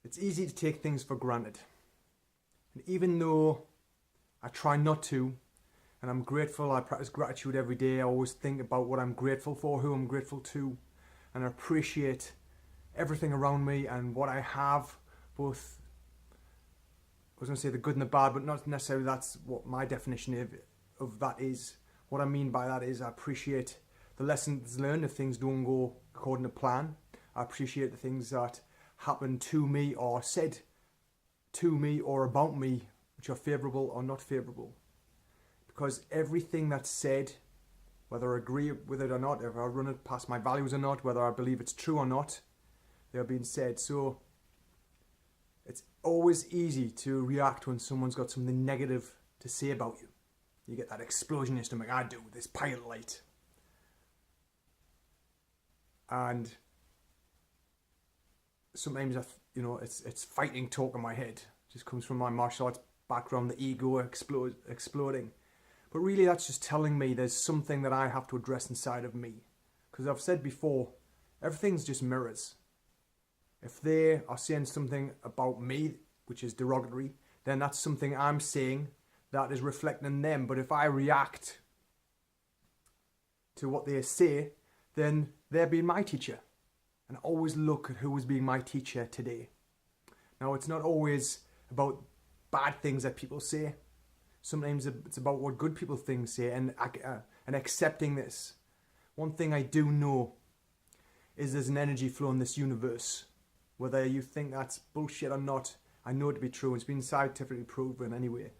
It's easy to take things for granted. And even though I try not to, and I'm grateful, I practice gratitude every day, I always think about what I'm grateful for, who I'm grateful to, and I appreciate everything around me and what I have, both, I was going to say the good and the bad, but not necessarily that's what my definition of that is. What I mean by that is I appreciate the lessons learned if things don't go according to plan. I appreciate the things that happen to me or said to me or about me, which are favourable or not favourable. Because everything that's said, whether I agree with it or not, if I run it past my values or not, whether I believe it's true or not, they're being said. So it's always easy to react when someone's got something negative to say about you. You get that explosion in your stomach, I do, this pilot light. And sometimes it's fighting talk in my head. It just comes from my martial arts background, the ego exploding. But really that's just telling me there's something that I have to address inside of me. Because I've said before, everything's just mirrors. If they are saying something about me, which is derogatory, then that's something I'm saying that is reflecting them. But if I react to what they say, then they're being my teacher. And always look at who is being my teacher today. Now, it's not always about bad things that people say. Sometimes it's about what good people say and accepting this. One thing I do know is there's an energy flow in this universe. Whether you think that's bullshit or not, I know it to be true. It's been scientifically proven anyway.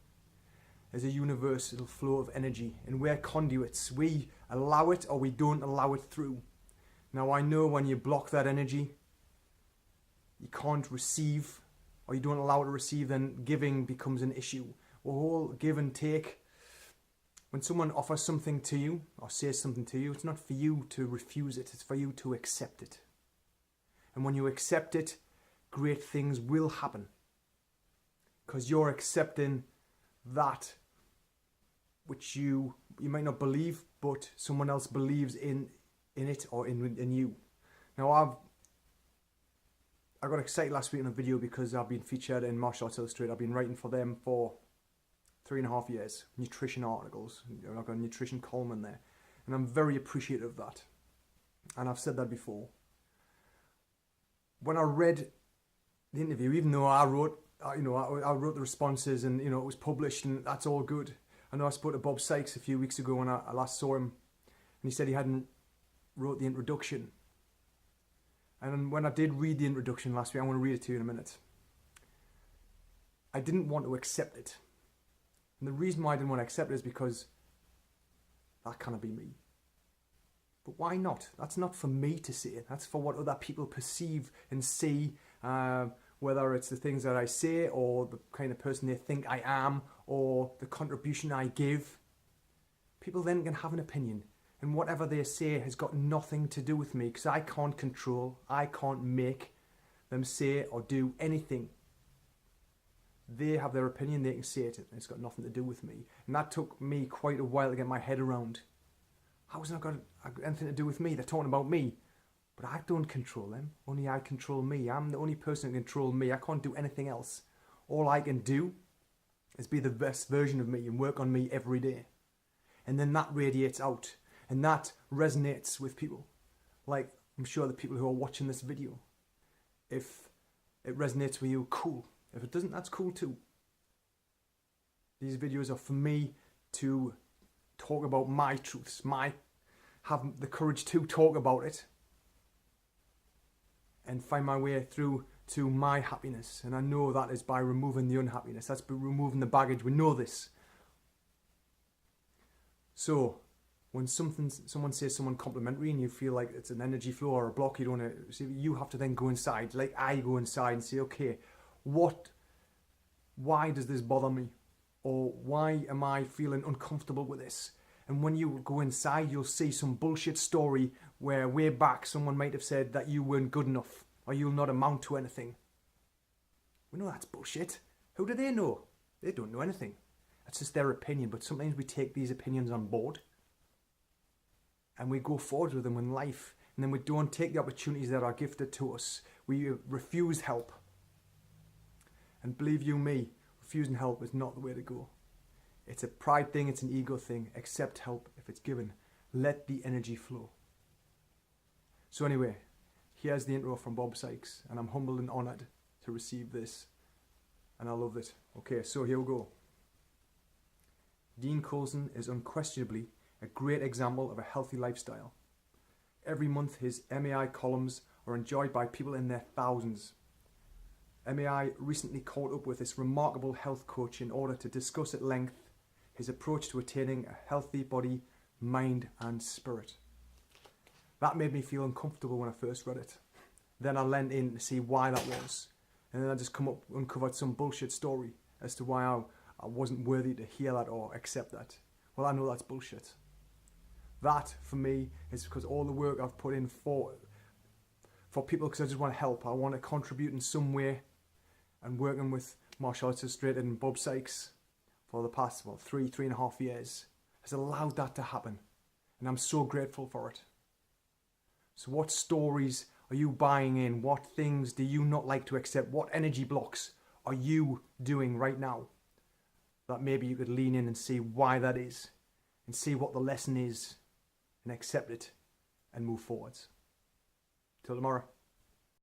There's a universal flow of energy, and we're conduits. We allow it or we don't allow it through. Now, I know when you block that energy, you can't receive, or you don't allow it to receive, then giving becomes an issue. A whole give and take. When someone offers something to you or says something to you, it's not for you to refuse it, it's for you to accept it. And when you accept it, great things will happen. Because you're accepting that which you might not believe, but someone else believes in it or in you. Now, I got excited last week in a video because I've been featured in Martial Arts Illustrated. I've been writing for them for 3.5 years, nutrition articles. I've got a nutrition column in there, and I'm very appreciative of that. And I've said that before. When I read the interview, even though I wrote the responses and it was published and that's all good. I know I spoke to Bob Sykes a few weeks ago when I last saw him, and he said he hadn't wrote the introduction. And when I did read the introduction last week, I want to read it to you in a minute. I didn't want to accept it. And the reason why I didn't want to accept it is because that cannot be me. But why not? That's not for me to say. That's for what other people perceive and see, whether it's the things that I say or the kind of person they think I am or the contribution I give. People then can have an opinion. And whatever they say has got nothing to do with me, because I can't control, I can't make them say or do anything. They have their opinion, they can say it, and it's got nothing to do with me. And that took me quite a while to get my head around. How has it not got anything to do with me? They're talking about me. But I don't control them, only I control me. I'm the only person who can control me. I can't do anything else. All I can do is be the best version of me and work on me every day. And then that radiates out. And that resonates with people. Like, I'm sure the people who are watching this video. If it resonates with you, cool. If it doesn't, that's cool too. These videos are for me to talk about my truths. Have the courage to talk about it. And find my way through to my happiness. And I know that is by removing the unhappiness. That's by removing the baggage. We know this. So, when someone says someone complimentary and you feel like it's an energy flow or a block you don't want to see, you have to then go inside, like I go inside and say, okay, why does this bother me? Or why am I feeling uncomfortable with this? And when you go inside, you'll see some bullshit story where way back someone might have said that you weren't good enough or you'll not amount to anything. We know that's bullshit. Who do they know? They don't know anything. That's just their opinion, but sometimes we take these opinions on board and we go forward with them in life, and then we don't take the opportunities that are gifted to us. We refuse help. And believe you me, refusing help is not the way to go. It's a pride thing, it's an ego thing. Accept help if it's given. Let the energy flow. So anyway, here's the intro from Bob Sykes, and I'm humbled and honoured to receive this. And I love it. Okay, so here we go. Dean Coulson is unquestionably a great example of a healthy lifestyle. Every month his MAI columns are enjoyed by people in their thousands. MAI recently caught up with this remarkable health coach in order to discuss at length his approach to attaining a healthy body, mind and spirit. That made me feel uncomfortable when I first read it. Then I leant in to see why that was. And then I just uncovered some bullshit story as to why I wasn't worthy to hear that or accept that. Well, I know that's bullshit. That, for me, is because all the work I've put in for people, because I just want to help. I want to contribute in some way. And working with Martial Arts Illustrated and Bob Sykes for the past, 3.5 years has allowed that to happen. And I'm so grateful for it. So what stories are you buying in? What things do you not like to accept? What energy blocks are you doing right now? That maybe you could lean in and see why that is. And see what the lesson is. And accept it. And move forwards. Till tomorrow.